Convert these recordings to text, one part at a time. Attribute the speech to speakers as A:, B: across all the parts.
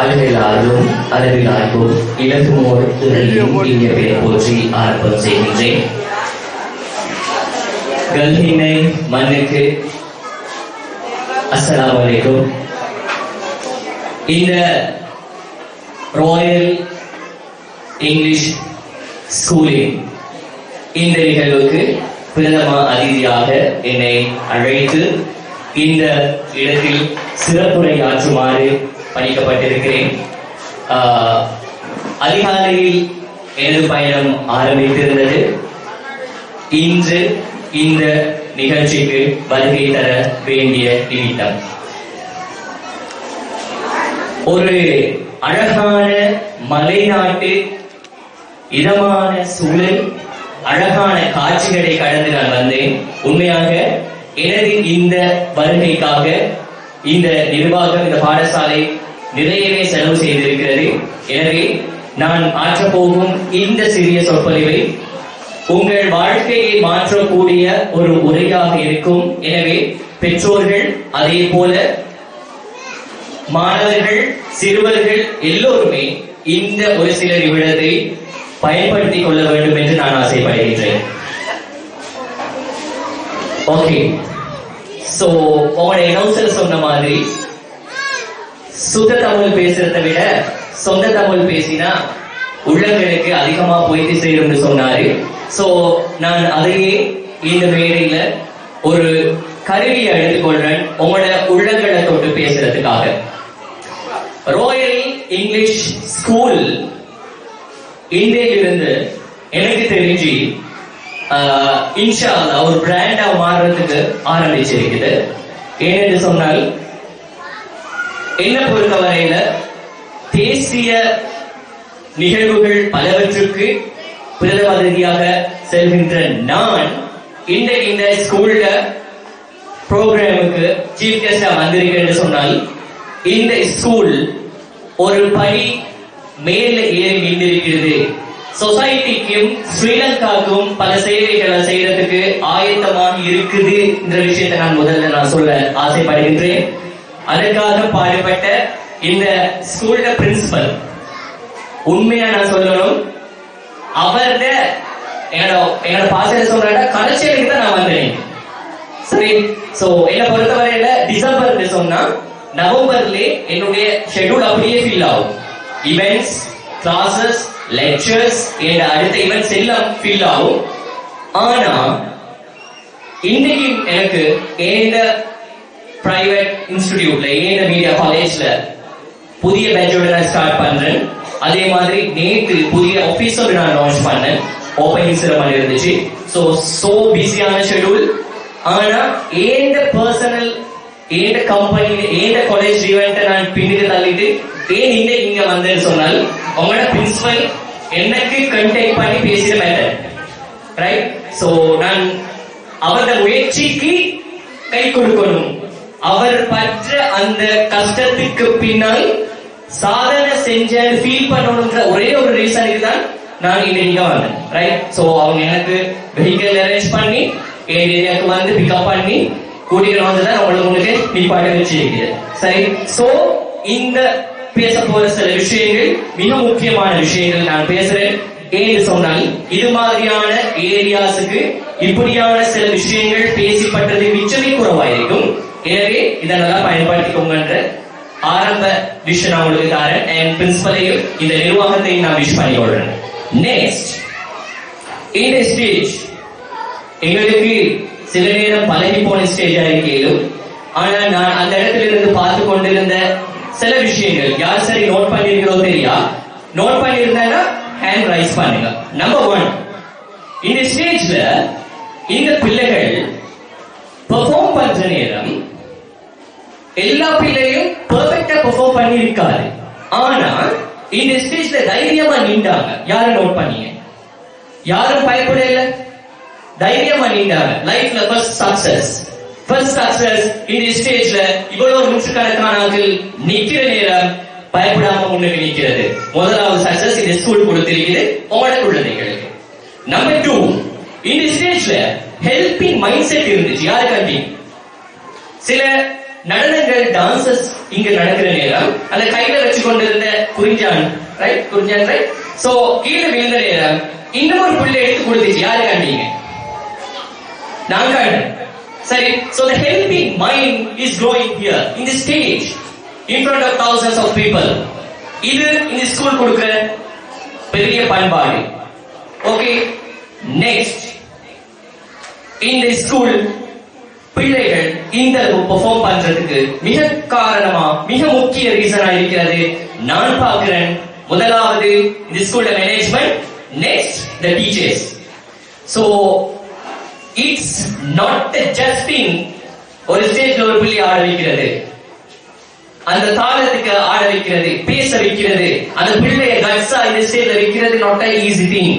A: அழகிலாலும் அளவிலாகும் இலகுமோர் இனிய பெயர் போற்றி ஆரம்பம் செய்கின்றேன். கல்ஹினை மண்ணுக்கு அஸ்ஸலாமு அலைக்கும். இந்த ராயல் இங்கிலீஷ் ஸ்கூலின் இந்த நிகழ்வுக்கு பிரதம அதிதியாக என்னை அழைத்து இந்த இடத்தில் சிறப்புரையாற்றுமாறு பணிக்கப்பட்டிருக்கிறேன். அதிகாலையில் எனது பயணம் ஆரம்பித்திருந்தது. இன்று இந்த நிகழ்ச்சிக்கு வருகை தர வேண்டிய நிமித்தம் ஒரு அழகான மலைநாட்டு இதமான சூழல், அழகான காட்சிகளை கடந்து நான் வந்தேன். உண்மையாக எனது இந்த வருகைக்காக இந்த நிர்வாகம், இந்த பாடசாலை நிறையவே செலவு செய்திருக்கிறது. எனவே நான் ஆற்றப்போகும் இந்த சிறிய சொற்பொழிவை உங்கள் வாழ்க்கையை மாற்றக்கூடிய ஒரு உரையாக இருக்கும். எனவே பெற்றோர்கள், அதே போல மாணவர்கள், சிறுவர்கள் எல்லோருமே இந்த ஒரு சில நிமிடத்தை பயன்படுத்திக் கொள்ள வேண்டும் என்று நான் ஆசைப்படுகின்றேன். ஓகே, சோ உங்களுடைய நௌசல் சொன்ன மாதிரி சுத்த தமிழ் பேசுறதை விட சொந்த தமிழ் பேசினா உள்ளங்களுக்கு அதிகமா போயிட்டு செய்யும்னு சொன்னாரு. சோ நான் அதையே இந்த மேடையில ஒரு கருவியை எடுத்துக்கொள்றேன் உங்களோட உள்ளங்களை தொட்டு பேசுறதுக்காக. ராயல் இங்கிலீஷ் ஸ்கூல் இந்தியிலிருந்து எனக்கு தெரிஞ்சு இன்ஷா அல்லாஹ் ஒரு பிராண்டா மாறுறதுக்கு ஆரம்பிச்சிருக்குது. ஏனென்று சொன்னால் என்ன பொறுத்தவரையில தேசிய நிகழ்வுகள் பலவற்றுக்கு பிரதம அதிதியாக செல்கின்ற நான் இந்த ஸ்கூல்ல ப்ரோக்ராமுக்கு சீஃப் கெஸ்டா வந்திருக்கேன் என்று சொன்னால் இந்த ஸ்கூல் ஒரு படி மேல ஏறி நின்றிருக்கிறது. சொசைட்டிக்கும் ஸ்ரீலங்காவுக்கும் பல சேவைகளை செய்யறதுக்கு ஆயத்தமாக இருக்குது என்ற விஷயத்தை நான் முதல்ல சொல்ல ஆசைப்படுகின்றேன். அதற்காக பாடுபட்ட இந்த ஸ்கூல்ல பிரின்சிபல், உண்மையா நான் சொல்லணும், அவர்த என்னோட பாசத்தை சொல்ற கடைசியில தான் நான் வந்தேன். சரி, சோ என்ன பொறுத்தவரையில டிசம்பர்ல சொன்னா நவம்பர்ல என்னுடைய ஷெட்யூல் அப்படியே ஃபீல் ஆகும். இவெண்ட்ஸ், கிளாஸஸ், லெக்சர்ஸ், அடுத்த இவெண்ட்ஸ் எல்லாம் ஃபீல் ஆகும். ஆனா இன்னைக்கு எனக்கு இந்த பிரைவேட் இன்ஸ்டிடியூட்ல, இந்த மீடியா காலேஜ்ல புதிய பேட்சோட நான் ஸ்டார்ட் பண்றேன். அதே மாதிரி நேற்று புதிய ஆபீஸோட நான் லான்ச் பண்ணேன். ஓப்பனிங் செரமனி இருந்துச்சு. சோ பிஸியான ஷெட்யூல். ஆனா ஏந்த பர்சனல், ஏந்த கம்பெனி, ஏந்த காலேஜ் ஈவெண்ட்டை நான் பின்னுக்கு தள்ளிட்டு ஏன் இன்னைக்கு இங்க வந்தேன்னு சொன்னால் உங்களோட பிரின்சிபல் எனக்கு கண்டெக்ட் பண்ணி பேசிய மேட்டர், ரைட்? சோ நான் அவரது முயற்சிக்கு கை கொடுக்கணும். அவர் பற்ற அந்த கஷ்டத்துக்கு பின்னால் சாதனை செஞ்ச ஃபீல் பண்ணணும்ன்ற ஒரே ஒரு ரீசனுக்கு தான் நான் இங்க வந்தேன், ரைட்? சோ அவங்க எனக்கு வெஹிக்கிள் அரேஞ்ச் பண்ணி என் ஏரியாவுக்கு வந்து பிக்கப் பண்ணி கூட்டிட்டு வந்துதான் அவங்களுக்கு உங்களுக்கு நிப்பாட்ட வச்சிருக்கிறேன். சரி, சோ இந்த பேச போற சில விஷயங்கள் மிக முக்கியமான விஷயங்கள் நான் பேசுறேன். ஏன்னு சொன்னால் இது மாதிரியான ஏரியாஸுக்கு இப்படியான சில விஷயங்கள் பேசிப்பட்டது மிச்சமே குறைவாயிருக்கும். எனவே இதெல்லாம் பயன்படுத்திக்கோங்கன்ற ஆரம்ப விஷயம் நான் உங்களுக்கு தரேன். என் பிரின்சிபலையும் இந்த நிர்வாகத்தையும் நான் விஷ் பண்ணி கொள்றேன். நெக்ஸ்ட், இந்த ஸ்டேஜ் எங்களுக்கு சில நேரம் பழகி போன ஸ்டேஜா இருக்கேன். ஆனா நான் அந்த இடத்துல இருந்து பார்த்து கொண்டிருந்த சில விஷயங்கள் யார் சரி நோட் பண்ணிருக்கிறோம் தெரியா? நோட் பண்ணிருந்தா ஹேண்ட் ரைஸ் பண்ணுங்க. நம்பர் 1, இந்த ஸ்டேஜ்ல இந்த பிள்ளைகள் பெர்ஃபார்ம் பண்ற நேரம் எல்லா பிள்ளையும் பெர்ஃபெக்ட்டா பெர்ஃபார்ம் பண்ணி இருக்காரு. ஆனா இந்த ஸ்டேஜ்ல தைரியமா நின்றாங்க. யாரும் நோட் பண்ணீங்க? யாரும் பயப்படல, தைரியமா நின்றாங்க. லைஃப்ல ஃபர்ஸ்ட் சக்சஸ் இந்த ஸ்டேஜ்ல இவ்வளவு நூற்றுக்கணக்கான நிக்கிற நேரம் பயப்படாம முன்னுக்கு நிக்கிறது. முதலாவது சக்சஸ் இந்த ஸ்கூல் கொடுத்திருக்கிறது உங்களோட குழந்தைகளுக்கு. நம்பர் 2, இந்த ஸ்டேஜ்ல ஹெல்பிங் மைண்ட் செட் இருந்துச்சு. யாருக்காண்டி? சில நடனங்கள் டான்சஸ் இங்க நடக்கிற நேரம் அந்த கையில வச்சு கொண்டிருந்த குறிஞ்சான் ரைட் சோ கீழே விழுந்த நேரம் இன்னொரு புள்ளை எடுத்து கொடுத்துச்சு. யாரு காண்டீங்க? நான் காண்டேன். சரி, so the helping mind is growing here in the stage in front of thousands of people. இது இந்த ஸ்கூல் கொடுக்கிற பெரிய பண்பாடு. ஓகே, நெக்ஸ்ட் இந்த ஸ்கூல் பிள்ளைகள் இந்த பெர்ஃபார்ம் பண்றதுக்கு மிக காரணமா மிக முக்கிய ரீசனா இருக்கிறது நான் பார்க்கிறேன். முதலாவது இந்த ஸ்கூல்ல management, next the teachers. So it's not just thing ஒரு ஸ்டேஜ்ல ஒரு பிள்ளை ஆட வைக்கிறது, அந்த தாளத்துக்கு ஆட வைக்கிறது, பேச வைக்கிறது, அந்த பிள்ளைய கட்ஸா இந்த ஸ்டேஜ்ல வைக்கிறது not an easy thing,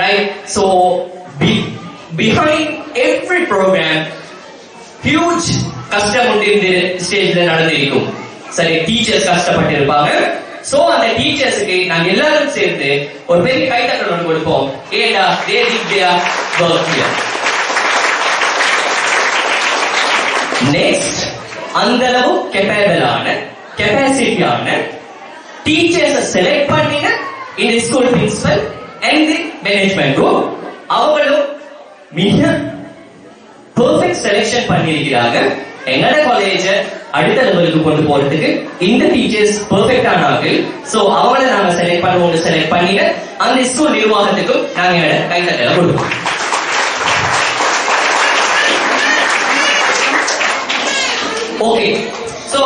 A: right? So behind every program huge கஷ்டம் உண்டு இந்த ஸ்டேஜ்ல நடந்திருக்கும். சரி, டீச்சர்ஸ் கஷ்டப்பட்டு இருப்பாங்க. சோ அந்த டீச்சர்ஸ்க்கு நாங்க எல்லாரும் சேர்ந்து ஒரு பெரிய கைத்தட்டல் ஒன்று கொடுப்போம். ஏடா they did their work here. Next, அந்த அளவு கேப்பபிளான கெபாசிட்டியான டீச்சர்ஸ் செலக்ட் பண்ணின இந்த school principal and the management group அவங்களும் மிக பெர்ஃபெக்ட் செலக்ஷன் பண்ணியிருக்கிறாங்க. எங்கட காலேஜ அடுத்த லெவலுக்கு கொண்டு போறதுக்கு இந்த டீச்சர்ஸ் பெர்ஃபெக்ட் ஆனாங்க. சோ அவங்கள நாங்க செலக்ட் பண்ணுவோம். செலக்ட் பண்ணின அந்த ஸ்கூல் நிர்வாகத்துக்கும் நாங்க கைத்தட்டல கொடுப்போம். Okay, so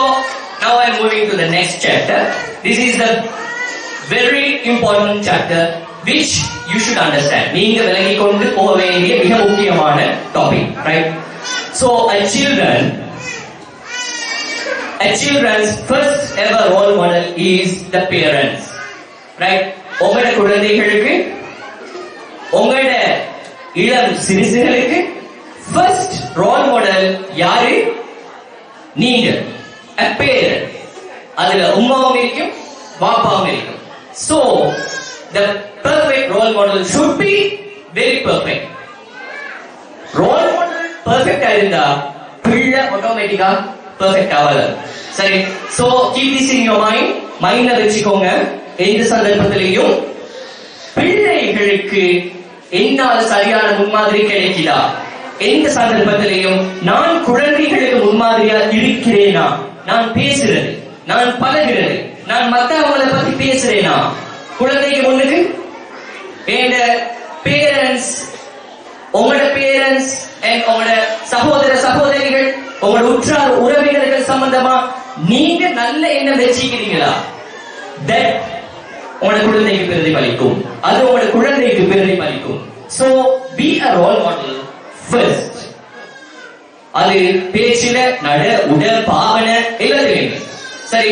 A: now I am moving to the next chapter. This is the very important chapter which you should understand. நீங்க விலகி கொண்டு போக வேண்டிய மிக முக்கியமான topic, right? So a children's first ever role model is the parents, right? உங்களோட குழந்தைகளுக்கு, உங்களோட இளம் சிறுசுகளுக்கு first role model யாரு? நீங்க. a parent. அதுல உம்மாவும் இருக்கும், பாப்பாவும் இருக்கும். So the perfect role model should be very perfect. Role model perfect ஆயிருந்தா பிள்ளை ஆட்டோமேட்டிக்கா perfect ஆவாது. சரி, so keep this in your mind. மைண்ட்ல வச்சுக்கோங்க. எந்த சந்தர்ப்பத்திலையும் பிள்ளைகளுக்கு என்னால் சரியான முன்மாதிரி கிடைக்குதா, எந்த சந்தர்ப்பத்திலையும் நான் குழந்தைகளுக்கு முன்மாதிரியா இருக்கிறேனா, நான் பேசுறது, நான் பழகிறது, நான் மத்தவங்களை பத்தி பேசுறேனா குழந்தைக்கு முன்னுக்கு? என் பேரண்ட்ஸ், உங்களோட பேரண்ட்ஸ் அண்ட் உங்களோட சகோதர சகோதரிகள், உங்களோட உற்றார் உறவினர்கள் சம்பந்தமா நீங்க நல்ல எண்ணம் வச்சுக்கிறீங்களா? தட் உங்களோட குழந்தைக்கு பிரதிபலிக்கும், அது உங்களோட குழந்தைக்கு பிரதிபலிக்கும். So be a role model first. அது பேச்சில, நட, உட, பாவனை எல்லாத்துலயும். சரி,